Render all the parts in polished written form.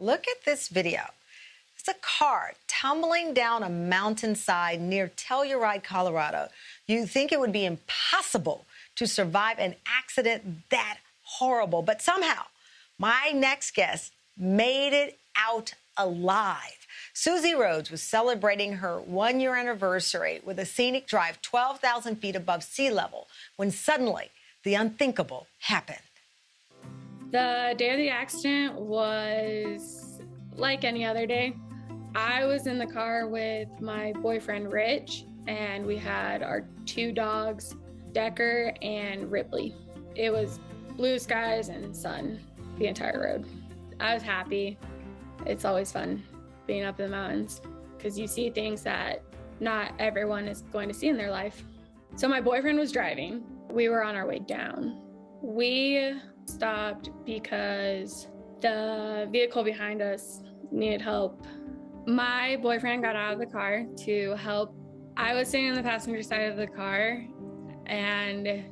Look at this video. It's a car tumbling down a mountainside near Telluride, Colorado. You'd think it would be impossible to survive an accident that horrible, but somehow my next guest made it out alive. Suzie Rhodes was celebrating her one-year anniversary with a scenic drive 12,000 feet above sea level when suddenly the unthinkable happened. The day of the accident was like any other day. I was in the car with my boyfriend, Rich, and we had our two dogs, Decker and Ripley. It was blue skies and sun the entire road. I was happy. It's always fun being up in the mountains because you see things that not everyone is going to see in their life. So my boyfriend was driving. We were on our way down. We stopped because the vehicle behind us needed help. My boyfriend got out of the car to help. I was sitting on the passenger side of the car, and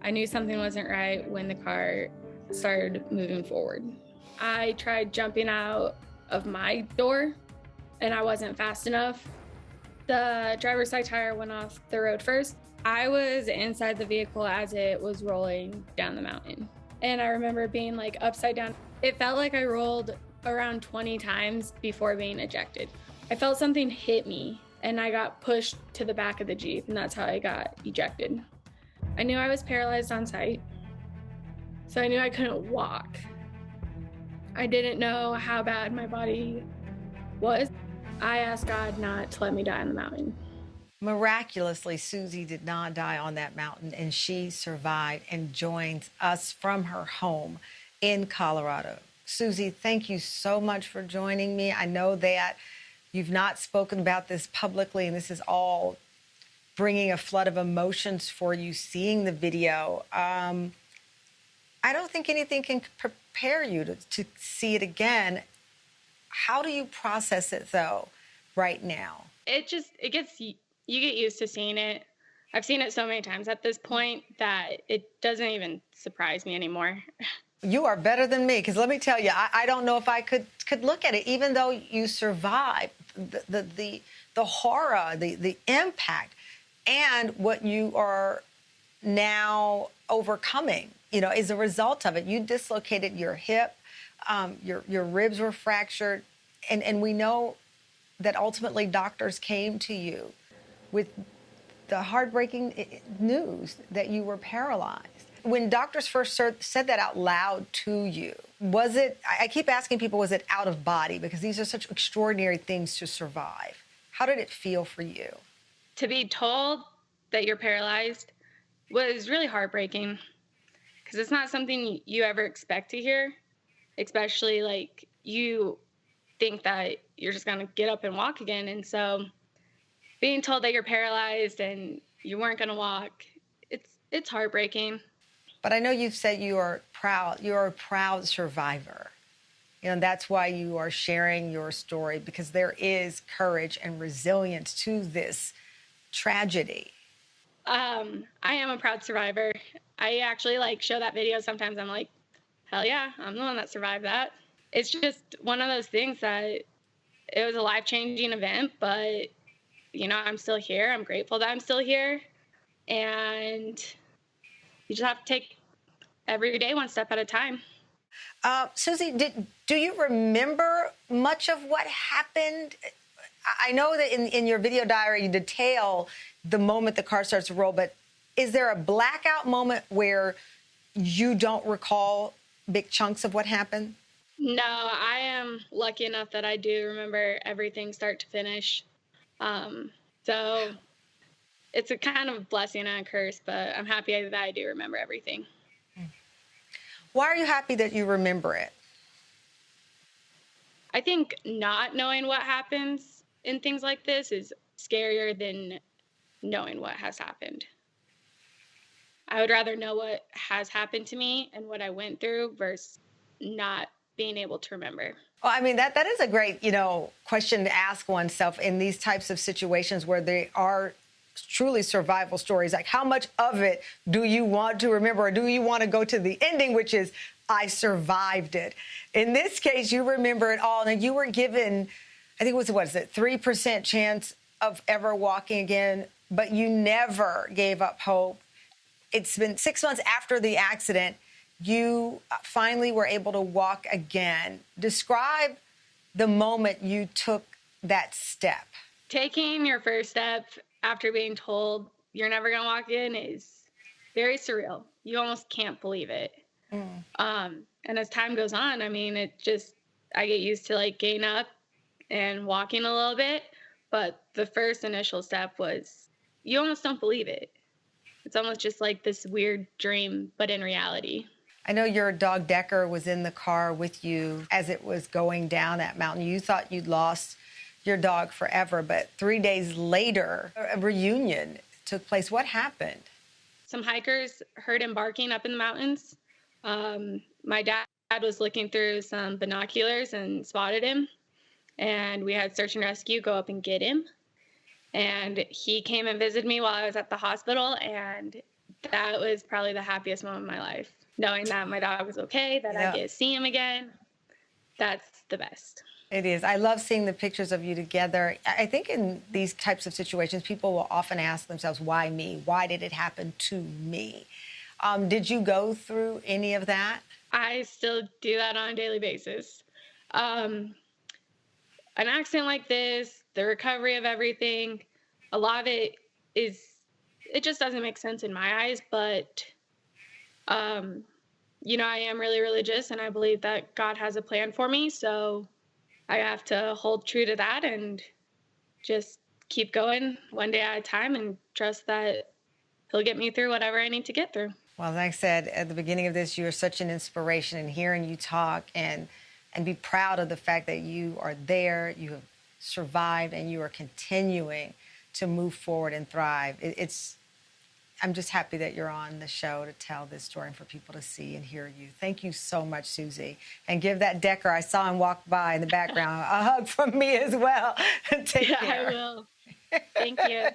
I knew something wasn't right when the car started moving forward. I tried jumping out of my door, and I wasn't fast enough. The driver's side tire went off the road first. I was inside the vehicle as it was rolling down the mountain. And I remember being like upside down. It felt like I rolled around 20 times before being ejected. I felt something hit me and I got pushed to the back of the Jeep, and that's how I got ejected. I knew I was paralyzed on sight, so I knew I couldn't walk. I didn't know how bad my body was. I asked God not to let me die on the mountain. Miraculously, Suzie did not die on that mountain, and she survived and joins us from her home in Colorado. Suzie, thank you so much for joining me. I know that you've not spoken about this publicly, and this is all bringing a flood of emotions for you seeing the video. I don't think anything can prepare you to see it again. How do you process it, though, right now? You get used to seeing it. I've seen it so many times at this point that it doesn't even surprise me anymore. You are better than me, because let me tell you, I don't know if I could look at it, even though you survived the horror, the impact, and what you are now overcoming, as a result of it. You dislocated your hip, your ribs were fractured, and we know that ultimately doctors came to you with the heartbreaking news that you were paralyzed. When doctors first said that out loud to you, was it, I keep asking people, was it out of body? Because these are such extraordinary things to survive. How did it feel for you? To be told that you're paralyzed was really heartbreaking because it's not something you ever expect to hear, especially like you think that you're just going to get up and walk again. And so being told that you're paralyzed and you weren't going to walk, it's heartbreaking. But I know you've said you are proud. You're a proud survivor. That's why you are sharing your story, because there is courage and resilience to this tragedy. I am a proud survivor. I actually show that video sometimes. I'm like, hell yeah, I'm the one that survived that. It's just one of those things that it was a life-changing event, but I'm still here. I'm grateful that I'm still here. And you just have to take every day one step at a time. Suzie, do you remember much of what happened? I know that in your video diary you detail the moment the car starts to roll, but is there a blackout moment where you don't recall big chunks of what happened? No, I am lucky enough that I do remember everything start to finish. So it's a kind of blessing and a curse, but I'm happy that I do remember everything. Why are you happy that you remember it? I think not knowing what happens in things like this is scarier than knowing what has happened. I would rather know what has happened to me and what I went through versus not being able to remember. Well, I mean, that is a great, question to ask oneself in these types of situations where they are truly survival stories. Like, how much of it do you want to remember, or do you want to go to the ending, which is I survived it. In this case, you remember it all. Now, you were given, I think it was, what is it, 3% chance of ever walking again, but you never gave up hope. It's been 6 months after the accident, you finally were able to walk again. Describe the moment you took that step. Taking your first step after being told you're never going to walk in is very surreal. You almost can't believe it. And as time goes on, I mean, I get used to like getting up and walking a little bit. But the first initial step was, you almost don't believe it. It's almost just like this weird dream, but in reality. I know your dog Decker was in the car with you as it was going down that mountain. You thought you'd lost your dog forever, but 3 days later, a reunion took place. What happened? Some hikers heard him barking up in the mountains. My dad was looking through some binoculars and spotted him, and we had search and rescue go up and get him. And he came and visited me while I was at the hospital, and that was probably the happiest moment of my life. Knowing that my dog was okay, that I get to see him again, that's the best. It is. I love seeing the pictures of you together. I think in these types of situations, people will often ask themselves, why me? Why did it happen to me? Did you go through any of that? I still do that on a daily basis. An accident like this, the recovery of everything, a lot of it just doesn't make sense in my eyes, but I am really religious, and I believe that God has a plan for me. So I have to hold true to that and just keep going one day at a time and trust that He'll get me through whatever I need to get through. Well, like I said at the beginning of this, you are such an inspiration, and hearing you talk and be proud of the fact that you are there, you have survived, and you are continuing to move forward and thrive. I'm just happy that you're on the show to tell this story and for people to see and hear you. Thank you so much, Suzie. And give that Decker, I saw him walk by in the background, a hug from me as well. Take care. I will. Thank you.